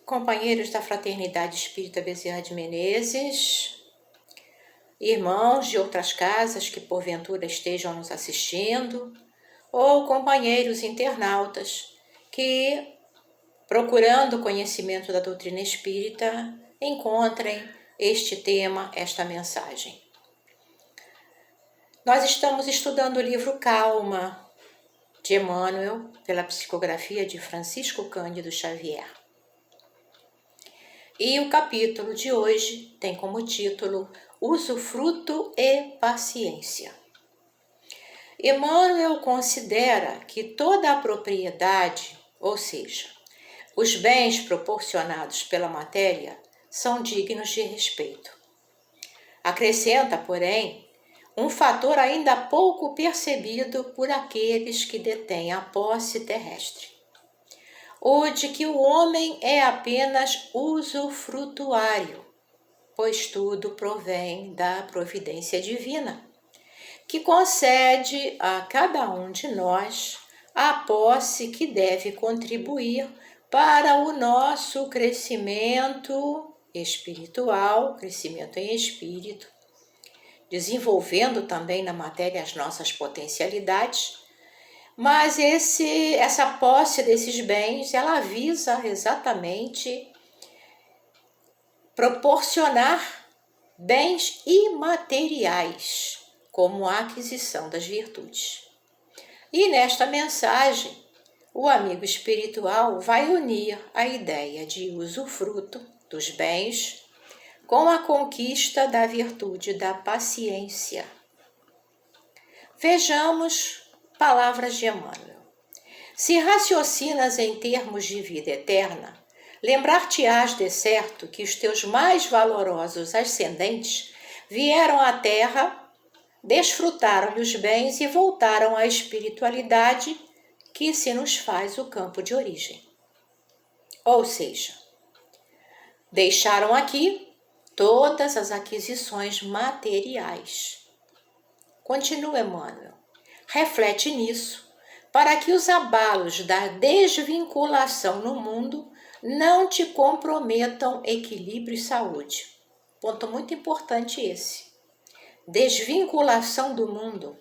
Companheiros da Fraternidade Espírita Bezerra de Menezes, irmãos de outras casas que porventura estejam nos assistindo, ou companheiros internautas que, procurando o conhecimento da doutrina espírita, encontrem este tema, esta mensagem. Nós estamos estudando o livro Calma, de Emmanuel, pela psicografia de Francisco Cândido Xavier. E o capítulo de hoje tem como título Usufruto e Paciência. Emmanuel considera que toda a propriedade, ou seja, os bens proporcionados pela matéria, são dignos de respeito. Acrescenta, porém, um fator ainda pouco percebido por aqueles que detêm a posse terrestre: o de que o homem é apenas usufrutuário, pois tudo provém da providência divina, que concede a cada um de nós a posse que deve contribuir para o nosso crescimento espiritual, crescimento em espírito, desenvolvendo também na matéria as nossas potencialidades. Mas essa posse desses bens, ela visa exatamente proporcionar bens imateriais, como a aquisição das virtudes. E nesta mensagem, o amigo espiritual vai unir a ideia de usufruto dos bens com a conquista da virtude da paciência. Vejamos palavras de Emmanuel. Se raciocinas em termos de vida eterna, lembrar-te-ás de certo que os teus mais valorosos ascendentes vieram à terra, desfrutaram os bens e voltaram à espiritualidade que se nos faz o campo de origem. Ou seja, deixaram aqui todas as aquisições materiais. Continua Emmanuel. Reflete nisso, para que os abalos da desvinculação no mundo não te comprometam equilíbrio e saúde. Ponto muito importante esse. Desvinculação do mundo,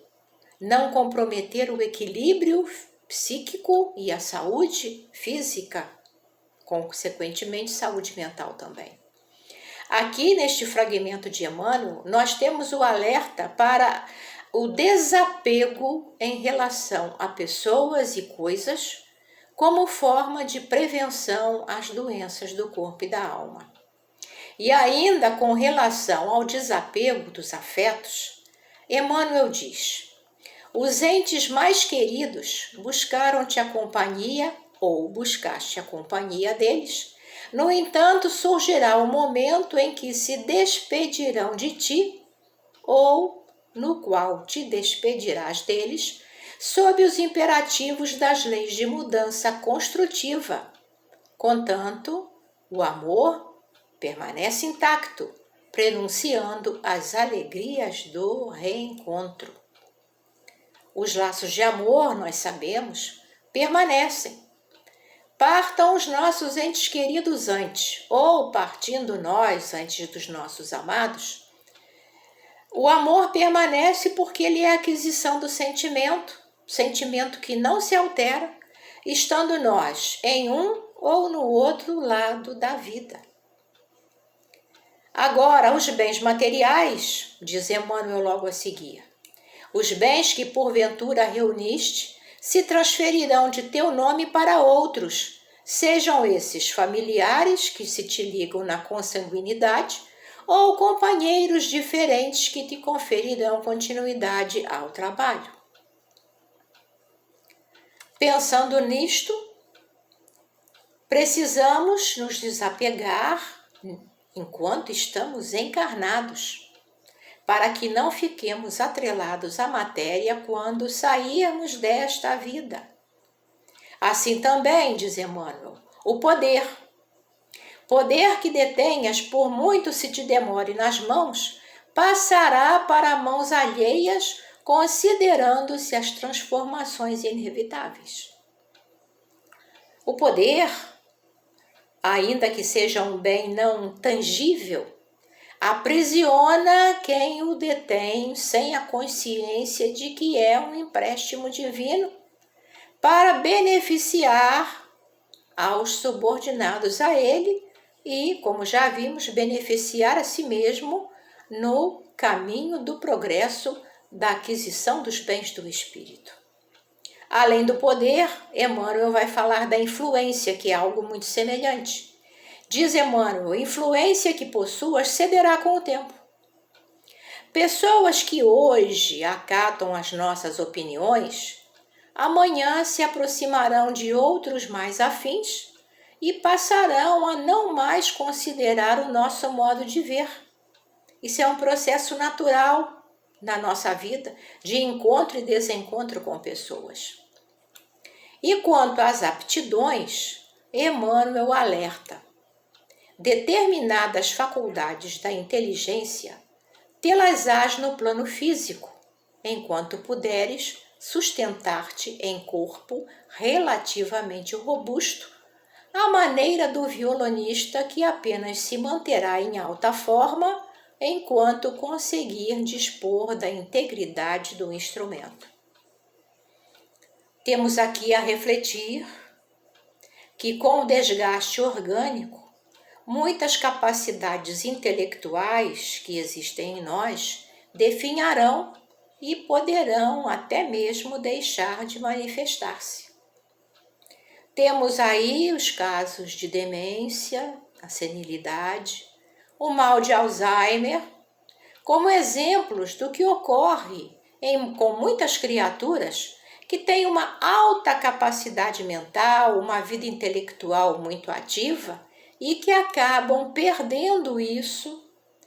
não comprometer o equilíbrio psíquico e a saúde física, consequentemente saúde mental também. Aqui neste fragmento de Emmanuel, nós temos o alerta para o desapego em relação a pessoas e coisas como forma de prevenção às doenças do corpo e da alma. E ainda com relação ao desapego dos afetos, Emmanuel diz: os entes mais queridos buscaram-te a companhia ou buscaste a companhia deles. No entanto, surgirá o momento em que se despedirão de ti ou no qual te despedirás deles, sob os imperativos das leis de mudança construtiva. Contanto, o amor permanece intacto, prenunciando as alegrias do reencontro. Os laços de amor, nós sabemos, permanecem. Partam os nossos entes queridos antes, ou partindo nós antes dos nossos amados, o amor permanece porque ele é a aquisição do sentimento que não se altera, estando nós em um ou no outro lado da vida. Agora, os bens materiais, diz Emmanuel logo a seguir, os bens que porventura reuniste se transferirão de teu nome para outros, sejam esses familiares que se te ligam na consanguinidade, ou companheiros diferentes que te conferirão continuidade ao trabalho. Pensando nisto, precisamos nos desapegar enquanto estamos encarnados, para que não fiquemos atrelados à matéria quando sairmos desta vida. Assim também, diz Emmanuel, o poder que detenhas, por muito se te demore nas mãos, passará para mãos alheias, considerando-se as transformações inevitáveis. O poder ainda que seja um bem não tangível, aprisiona quem o detém sem a consciência de que é um empréstimo divino para beneficiar aos subordinados a ele e, como já vimos, beneficiar a si mesmo no caminho do progresso da aquisição dos bens do espírito. Além do poder, Emmanuel vai falar da influência, que é algo muito semelhante. Diz Emmanuel, influência que possuas cederá com o tempo. Pessoas que hoje acatam as nossas opiniões, amanhã se aproximarão de outros mais afins e passarão a não mais considerar o nosso modo de ver. Isso é um processo natural na nossa vida, de encontro e desencontro com pessoas. E quanto às aptidões, Emmanuel alerta. Determinadas faculdades da inteligência tê-las-ás no plano físico, enquanto puderes sustentar-te em corpo relativamente robusto, à maneira do violonista que apenas se manterá em alta forma enquanto conseguir dispor da integridade do instrumento. Temos aqui a refletir que, com o desgaste orgânico, muitas capacidades intelectuais que existem em nós definharão e poderão até mesmo deixar de manifestar-se. Temos aí os casos de demência, a senilidade, o mal de Alzheimer, como exemplos do que ocorre com muitas criaturas que têm uma alta capacidade mental, uma vida intelectual muito ativa e que acabam perdendo isso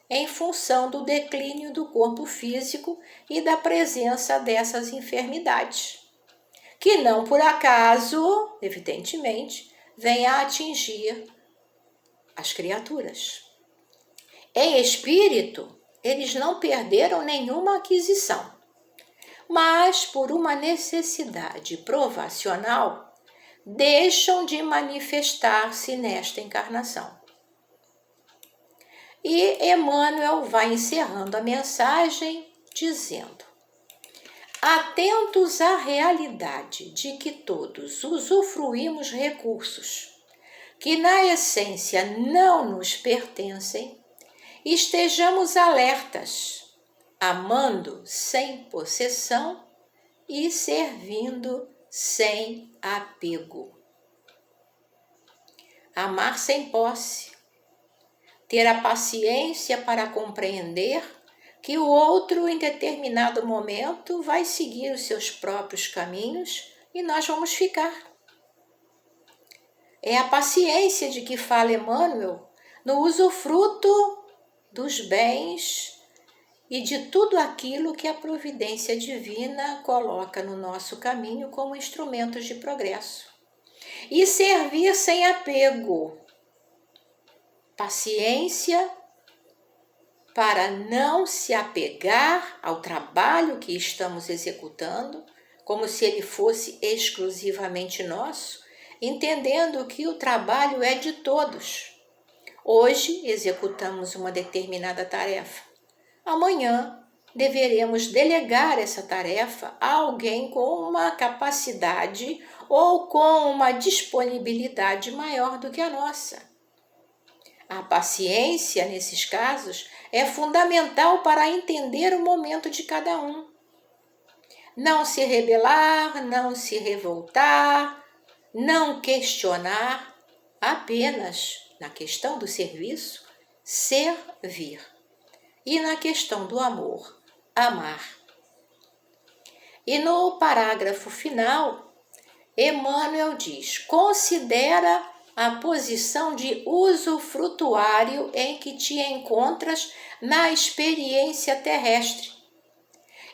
em função do declínio do corpo físico e da presença dessas enfermidades, que não por acaso, evidentemente, vêm a atingir as criaturas. Em espírito, eles não perderam nenhuma aquisição, mas por uma necessidade provacional, deixam de manifestar-se nesta encarnação. E Emmanuel vai encerrando a mensagem dizendo: atentos à realidade de que todos usufruímos recursos que na essência não nos pertencem, estejamos alertas, amando sem possessão e servindo sem apego. Amar sem posse, ter a paciência para compreender que o outro, em determinado momento, vai seguir os seus próprios caminhos e nós vamos ficar. É a paciência de que fala Emmanuel no usufruto dos bens e de tudo aquilo que a providência divina coloca no nosso caminho como instrumentos de progresso. E servir sem apego. Paciência para não se apegar ao trabalho que estamos executando, como se ele fosse exclusivamente nosso, entendendo que o trabalho é de todos. Hoje executamos uma determinada tarefa. Amanhã deveremos delegar essa tarefa a alguém com uma capacidade ou com uma disponibilidade maior do que a nossa. A paciência, nesses casos, é fundamental para entender o momento de cada um. Não se rebelar, não se revoltar, não questionar, apenas, na questão do serviço, servir. E na questão do amor, amar. E no parágrafo final, Emmanuel diz: considera a posição de usufrutuário em que te encontras na experiência terrestre.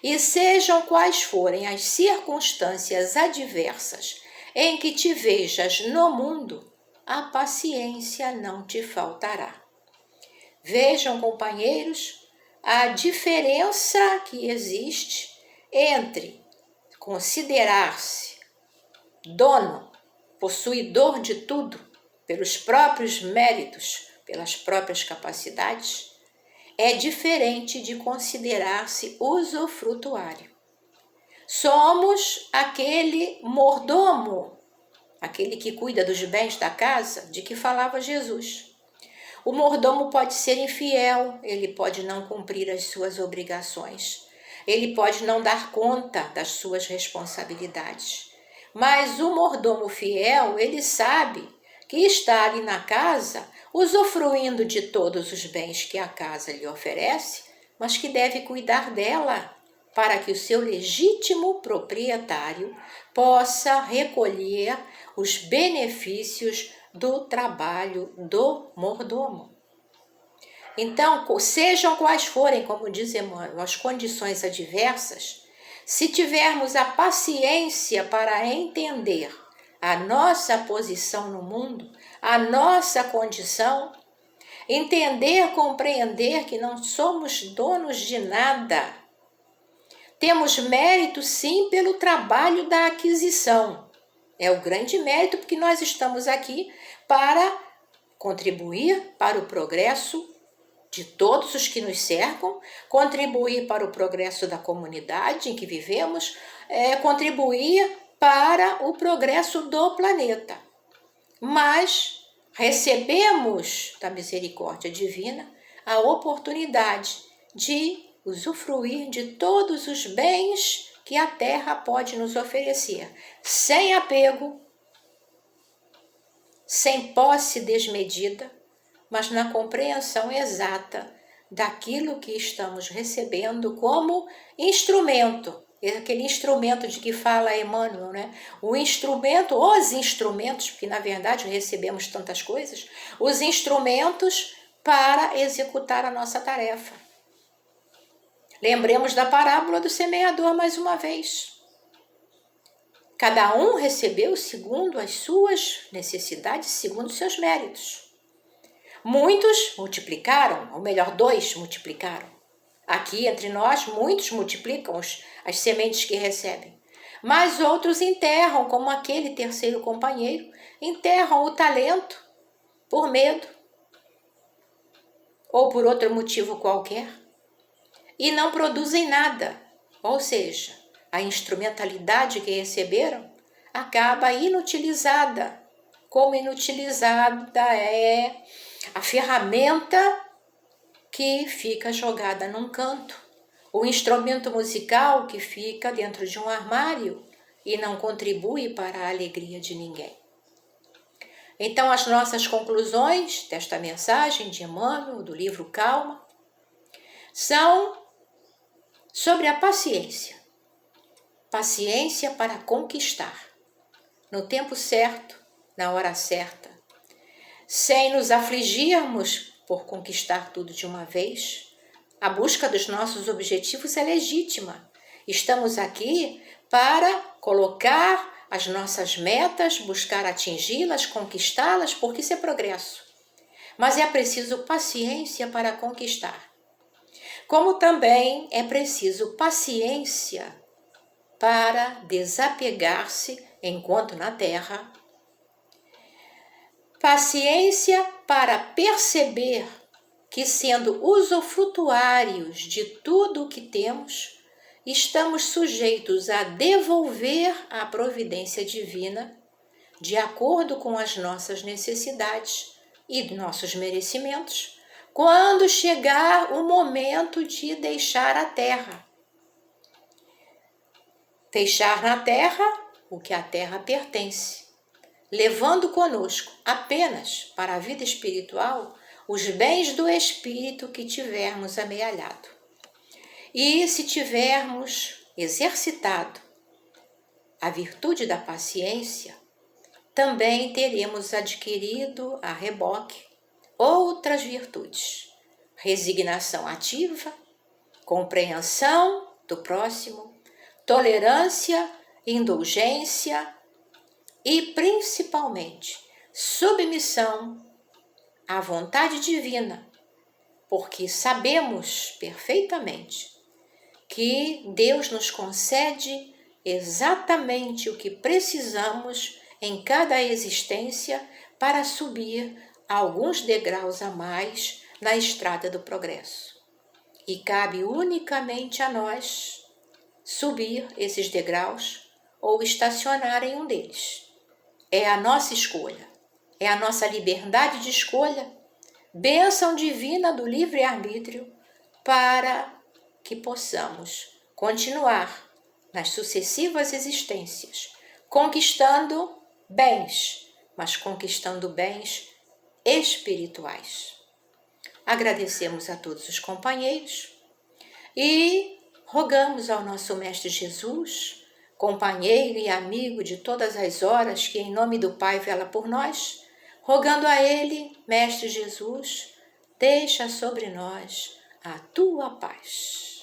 E sejam quais forem as circunstâncias adversas em que te vejas no mundo, a paciência não te faltará. Vejam, companheiros, a diferença que existe entre considerar-se dono, possuidor de tudo, pelos próprios méritos, pelas próprias capacidades, é diferente de considerar-se usufrutuário. Somos aquele mordomo, aquele que cuida dos bens da casa, de que falava Jesus. O mordomo pode ser infiel, ele pode não cumprir as suas obrigações, ele pode não dar conta das suas responsabilidades. Mas o mordomo fiel, ele sabe que está ali na casa, usufruindo de todos os bens que a casa lhe oferece, mas que deve cuidar dela, para que o seu legítimo proprietário possa recolher os benefícios do trabalho do mordomo. Então, sejam quais forem, como diz Emmanuel, as condições adversas, se tivermos a paciência para entender a nossa posição no mundo, a nossa condição, entender, compreender que não somos donos de nada. Temos mérito, sim, pelo trabalho da aquisição. É o grande mérito, porque nós estamos aqui para contribuir para o progresso de todos os que nos cercam, contribuir para o progresso da comunidade em que vivemos, contribuir para o progresso do planeta. Mas recebemos da misericórdia divina a oportunidade de usufruir de todos os bens que a terra pode nos oferecer, sem apego, sem posse desmedida, mas na compreensão exata daquilo que estamos recebendo como instrumento. Aquele instrumento de que fala Emmanuel, né? O instrumento, os instrumentos, porque na verdade recebemos tantas coisas, os instrumentos para executar a nossa tarefa. Lembremos da parábola do semeador mais uma vez. Cada um recebeu segundo as suas necessidades, segundo os seus méritos. Muitos multiplicaram, ou melhor, 2 multiplicaram. Aqui entre nós, muitos multiplicam as sementes que recebem. Mas outros enterram, como aquele terceiro companheiro, enterram o talento por medo ou por outro motivo qualquer e não produzem nada. Ou seja, a instrumentalidade que receberam acaba inutilizada. Como inutilizada é a ferramenta que fica jogada num canto, o instrumento musical que fica dentro de um armário e não contribui para a alegria de ninguém. Então, as nossas conclusões desta mensagem de Emmanuel, do livro Calma, são sobre a paciência. Paciência para conquistar, no tempo certo, na hora certa, sem nos afligirmos por conquistar tudo de uma vez. A busca dos nossos objetivos é legítima. Estamos aqui para colocar as nossas metas, buscar atingi-las, conquistá-las, porque isso é progresso. Mas é preciso paciência para conquistar. Como também é preciso paciência para desapegar-se enquanto na terra. Paciência para perceber que, sendo usufrutuários de tudo o que temos, estamos sujeitos a devolver à providência divina, de acordo com as nossas necessidades e nossos merecimentos, quando chegar o momento de deixar a terra. Deixar na terra o que à terra pertence, levando conosco apenas para a vida espiritual os bens do espírito que tivermos amealhado. E se tivermos exercitado a virtude da paciência, também teremos adquirido a reboque outras virtudes: resignação ativa, compreensão do próximo, tolerância, indulgência e, principalmente, submissão à vontade divina, porque sabemos perfeitamente que Deus nos concede exatamente o que precisamos em cada existência para subir alguns degraus a mais na estrada do progresso. E cabe unicamente a nós subir esses degraus ou estacionar em um deles. É a nossa escolha, é a nossa liberdade de escolha, bênção divina do livre-arbítrio, para que possamos continuar nas sucessivas existências, conquistando bens, mas conquistando bens espirituais. Agradecemos a todos os companheiros e rogamos ao nosso Mestre Jesus, companheiro e amigo de todas as horas, que em nome do Pai vela por nós, rogando a Ele, Mestre Jesus, deixa sobre nós a tua paz.